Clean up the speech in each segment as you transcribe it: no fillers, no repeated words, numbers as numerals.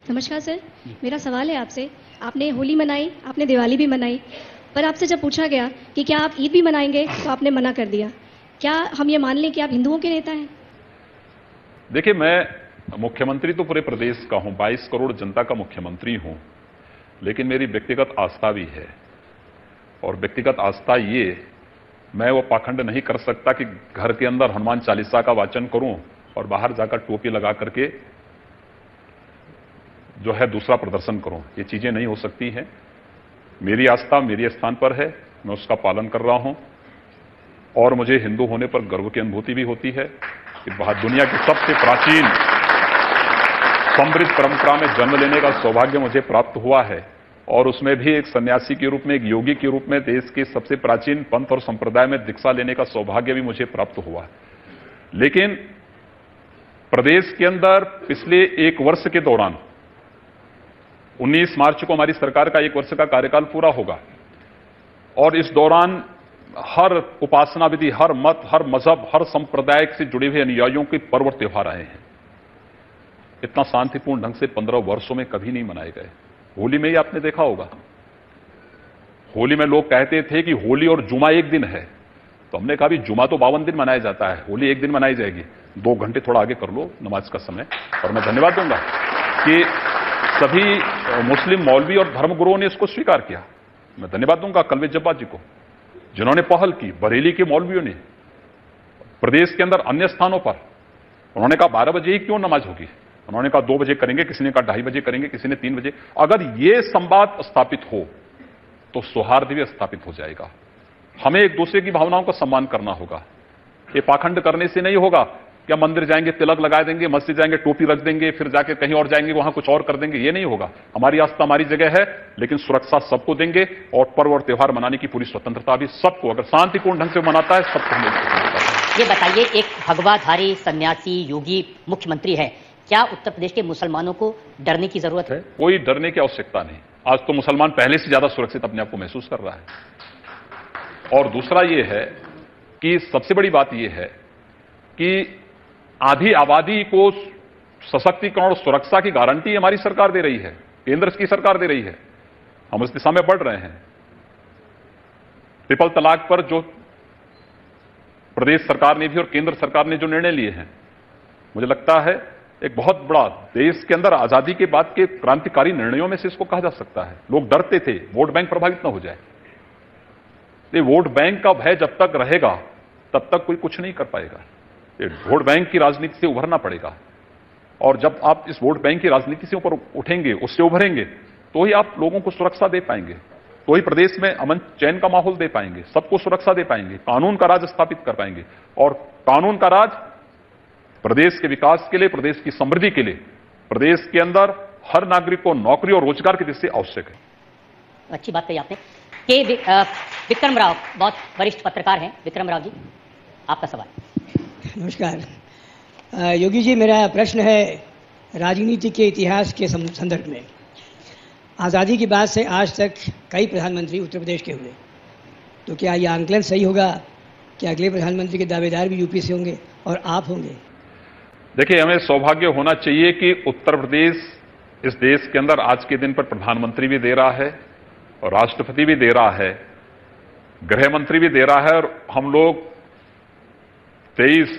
नमस्कार सर, मेरा सवाल है आपसे। आपने होली मनाई, आपने दिवाली भी मनाई, पर आपसे जब पूछा गया कि क्या आप ईद भी मनाएंगे तो आपने मना कर दिया। क्या हम ये मान लें कि आप हिंदुओं के नेता हैं? देखिए, मैं मुख्यमंत्री तो पूरे प्रदेश का हूं, 22 करोड़ जनता का मुख्यमंत्री हूं, लेकिन मेरी व्यक्तिगत आस्था भी है। और व्यक्तिगत आस्था ये, मैं वो पाखंड नहीं कर सकता कि घर के अंदर हनुमान चालीसा का वाचन करूं और बाहर जाकर टोपी लगा करके जो है दूसरा प्रदर्शन करूं। ये चीजें नहीं हो सकती हैं। मेरी आस्था मेरे स्थान पर है, मैं उसका पालन कर रहा हूं और मुझे हिंदू होने पर गर्व की अनुभूति भी होती है कि दुनिया की सबसे प्राचीन समृद्ध परंपरा में जन्म लेने का सौभाग्य मुझे प्राप्त हुआ है और उसमें भी एक सन्यासी के रूप में, एक योगी के रूप में देश के सबसे प्राचीन पंथ और संप्रदाय में दीक्षा लेने का सौभाग्य भी मुझे प्राप्त हुआ है। लेकिन प्रदेश के अंदर पिछले एक वर्ष के दौरान 19 मार्च को हमारी सरकार का 1 वर्ष का कार्यकाल पूरा होगा और इस दौरान हर उपासना विधि, हर मत, हर मजहब, हर संप्रदाय से जुड़े हुए अनुयायियों के पर्व और त्योहार आए हैं। इतना शांतिपूर्ण ढंग से 15 वर्षों में कभी नहीं मनाए गए। होली में ही आपने देखा होगा, होली में लोग कहते थे कि होली और जुमा एक दिन है, तो हमने कहा भी जुमा तो 52 दिन मनाया जाता है, होली एक दिन मनाई जाएगी। 2 घंटे थोड़ा आगे कर लो नमाज का समय। और मैं धन्यवाद दूंगा कि सभी मुस्लिम मौलवी और धर्मगुरुओं ने इसको स्वीकार किया। मैं धन्यवाद दूंगा कलवे जब्बा जी को, जिन्होंने पहल की। बरेली के मौलवियों ने, प्रदेश के अंदर अन्य स्थानों पर उन्होंने कहा 12 बजे ही क्यों नमाज होगी, उन्होंने कहा 2 बजे करेंगे, किसी ने कहा 2:30 बजे करेंगे, किसी ने 3 बजे। अगर ये संवाद स्थापित हो तो सौहार्द भी स्थापित हो जाएगा। हमें एक दूसरे की भावनाओं का सम्मान करना होगा। ये पाखंड करने से नहीं होगा। क्या मंदिर जाएंगे तिलक लगा देंगे, मस्जिद जाएंगे टोपी रख देंगे, फिर जाके कहीं और जाएंगे वहां कुछ और कर देंगे, ये नहीं होगा। हमारी आस्था हमारी जगह है, लेकिन सुरक्षा सबको देंगे और पर्व और त्योहार मनाने की पूरी स्वतंत्रता भी सबको, अगर शांतिपूर्ण ढंग से मनाता है सबको मिलकर। ये बताइए, एक भगवाधारी सन्यासी योगी मुख्यमंत्री है, क्या उत्तर प्रदेश के मुसलमानों को डरने की जरूरत है? कोई डरने की आवश्यकता नहीं। आज तो मुसलमान पहले से ज्यादा सुरक्षित अपने आप को महसूस कर रहा है। और दूसरा यह है कि सबसे बड़ी बात यह है कि आधी आबादी को सशक्तिकरण और सुरक्षा की गारंटी हमारी सरकार दे रही है, केंद्र की सरकार दे रही है। हम उस दिशा में बढ़ रहे हैं। ट्रिपल तलाक पर जो प्रदेश सरकार ने भी और केंद्र सरकार ने जो निर्णय लिए हैं, मुझे लगता है एक बहुत बड़ा, देश के अंदर आजादी के बाद के क्रांतिकारी निर्णयों में से इसको कहा जा सकता है। लोग डरते थे वोट बैंक प्रभावित न हो जाए। ये वोट बैंक का भय जब तक रहेगा तब तक कोई कुछ नहीं कर पाएगा। ये वोट बैंक की राजनीति से उभरना पड़ेगा और जब आप इस वोट बैंक की राजनीति से ऊपर उठेंगे, उससे उभरेंगे, तो ही आप लोगों को सुरक्षा दे पाएंगे, तो ही प्रदेश में अमन चैन का माहौल दे पाएंगे, सबको सुरक्षा दे पाएंगे, कानून का राज स्थापित कर पाएंगे। और कानून का राज प्रदेश के विकास के लिए, प्रदेश की समृद्धि के लिए, प्रदेश के अंदर हर नागरिक को नौकरी और रोजगार की दृष्टि से आवश्यक है। अच्छी बात कही आपने। के विक्रम राव बहुत वरिष्ठ पत्रकार हैं। विक्रम राव जी, आपका सवाल। नमस्कार योगी जी, मेरा प्रश्न है राजनीति के इतिहास के संदर्भ में। आज़ादी के बाद से आज तक कई प्रधानमंत्री उत्तर प्रदेश के हुए, तो क्या यह आंकलन सही होगा कि अगले प्रधानमंत्री के दावेदार भी यूपी से होंगे और आप होंगे? देखिए, हमें सौभाग्य होना चाहिए कि उत्तर प्रदेश इस देश के अंदर आज के दिन पर प्रधानमंत्री भी दे रहा है और राष्ट्रपति भी दे रहा है, गृह मंत्री भी दे रहा है और हम लोग 23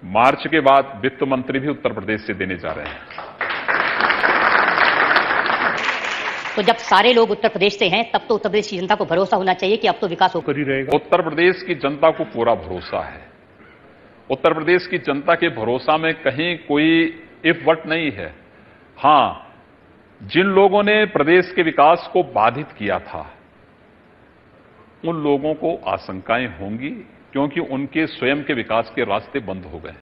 मार्च के बाद वित्त मंत्री भी उत्तर प्रदेश से देने जा रहे हैं। तो जब सारे लोग उत्तर प्रदेश से हैं, तब तो उत्तर प्रदेश की जनता को भरोसा होना चाहिए कि अब तो विकास होकर ही रहेगा। उत्तर प्रदेश की जनता को पूरा भरोसा है। उत्तर प्रदेश की जनता के भरोसा में कहीं कोई इफ वट नहीं है। हां, जिन लोगों ने प्रदेश के विकास को बाधित किया था, उन लोगों को आशंकाएं होंगी, क्योंकि उनके स्वयं के विकास के रास्ते बंद हो गए।